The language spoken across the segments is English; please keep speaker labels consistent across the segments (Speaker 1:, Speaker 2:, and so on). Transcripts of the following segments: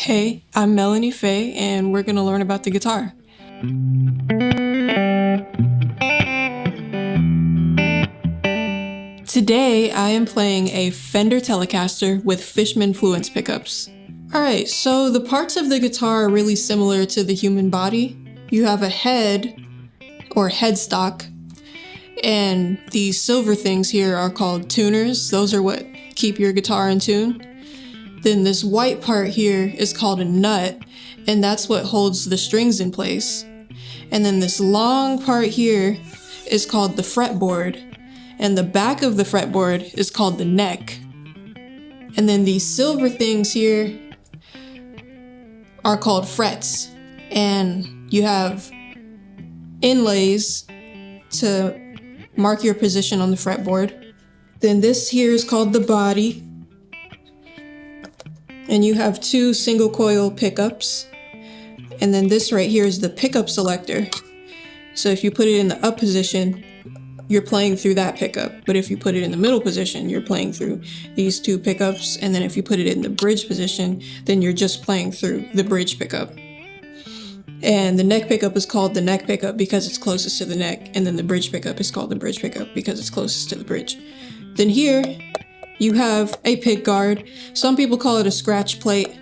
Speaker 1: Hey, I'm Melanie Faye, and we're going to learn about the guitar. Today, I am playing a Fender Telecaster with Fishman Fluence pickups. Alright, so the parts of the guitar are really similar to the human body. You have a head, or headstock, and these silver things here are called tuners. Those are what keep your guitar in tune. Then this white part here is called a nut, and that's what holds the strings in place. And then this long part here is called the fretboard, and the back of the fretboard is called the neck. And then these silver things here are called frets, and you have inlays to mark your position on the fretboard. Then this here is called the body, and you have two single coil pickups. And then this right here is the pickup selector. So if you put it in the up position, you're playing through that pickup. But if you put it in the middle position, you're playing through these two pickups. And then if you put it in the bridge position, then you're just playing through the bridge pickup. And the neck pickup is called the neck pickup because it's closest to the neck. And then the bridge pickup is called the bridge pickup because it's closest to the bridge. Then here, you have a pick guard. Some people call it a scratch plate.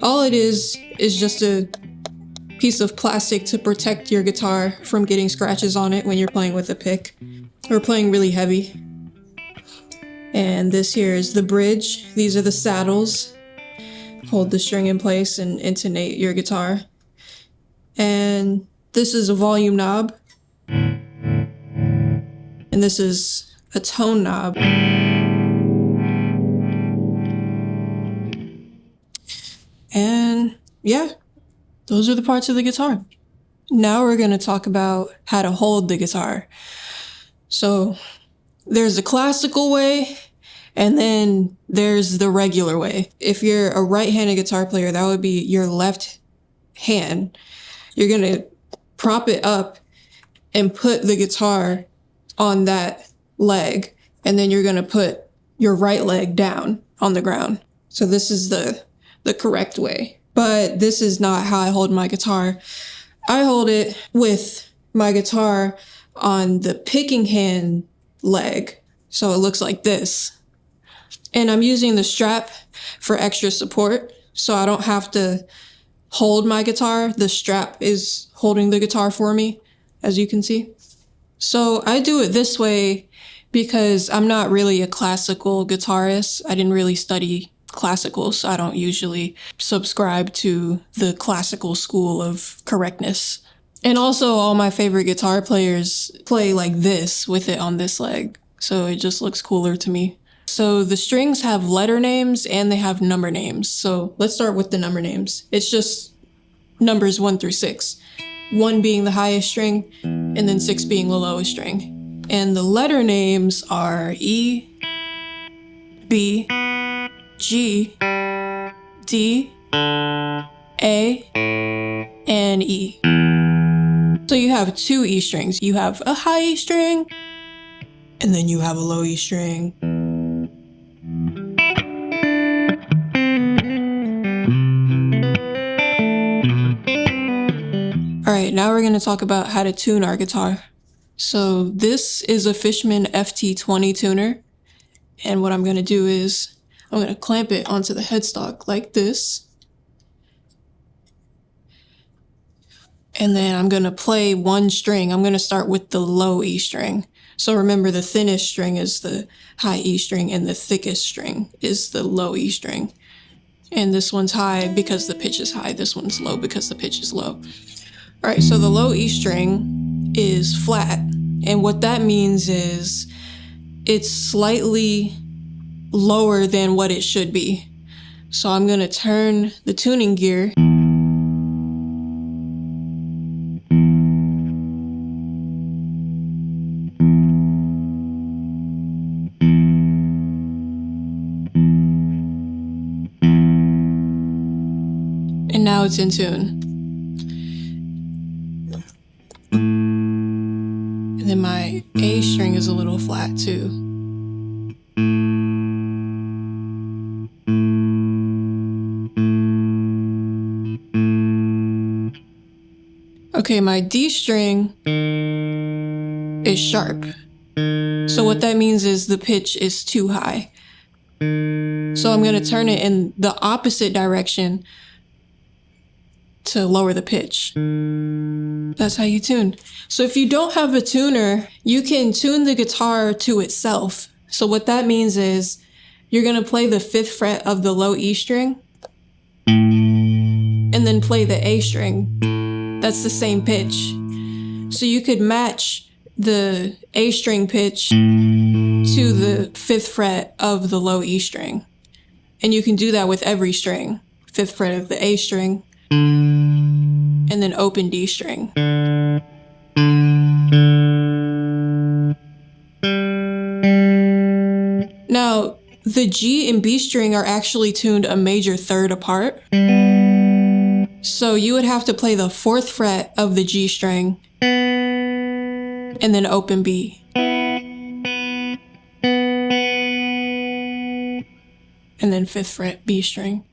Speaker 1: All it is just a piece of plastic to protect your guitar from getting scratches on it when you're playing with a pick or playing really heavy. And this here is the bridge. These are the saddles. Hold the string in place and intonate your guitar. And this is a volume knob. And this is a tone knob. And yeah, those are the parts of the guitar. Now we're going to talk about how to hold the guitar. So there's the classical way, and then there's the regular way. If you're a right-handed guitar player, that would be your left hand. You're going to prop it up and put the guitar on that leg, and then you're going to put your right leg down on the ground. So this is the correct way. But this is not how I hold my guitar. I hold it with my guitar on the picking hand leg. So it looks like this. And I'm using the strap for extra support, so I don't have to hold my guitar. The strap is holding the guitar for me, as you can see. So I do it this way because I'm not really a classical guitarist. I didn't really study classical, so I don't usually subscribe to the classical school of correctness. And also all my favorite guitar players play like this with it on this leg, so it just looks cooler to me. So the strings have letter names and they have number names. So let's start with the number names. It's just numbers 1 through 6. 1 being the highest string and then 6 being the lowest string. And the letter names are E, B, G, D, A, and E. So you have 2 E strings. You have a high E string, and then you have a low E string. Alright, now we're going to talk about how to tune our guitar. So this is a Fishman FT20 tuner, and what I'm going to do is I'm going to clamp it onto the headstock like this. And then I'm going to play one string. I'm going to start with the low E string. So remember, the thinnest string is the high E string and the thickest string is the low E string. And this one's high because the pitch is high. This one's low because the pitch is low. All right, so the low E string is flat. And what that means is it's slightly lower than what it should be. So I'm going to turn the tuning gear. And now it's in tune. And then my A string is a little flat too. Okay, my D string is sharp. So what that means is the pitch is too high. So I'm going to turn it in the opposite direction to lower the pitch. That's how you tune. So if you don't have a tuner, you can tune the guitar to itself. So what that means is you're going to play the 5th fret of the low E string and then play the A string. That's the same pitch. So you could match the A string pitch to the 5th fret of the low E string. And you can do that with every string. 5th fret of the A string, and then open D string. Now, the G and B string are actually tuned a major third apart. So you would have to play the 4th fret of the G string and then open B. And then 5th fret B string.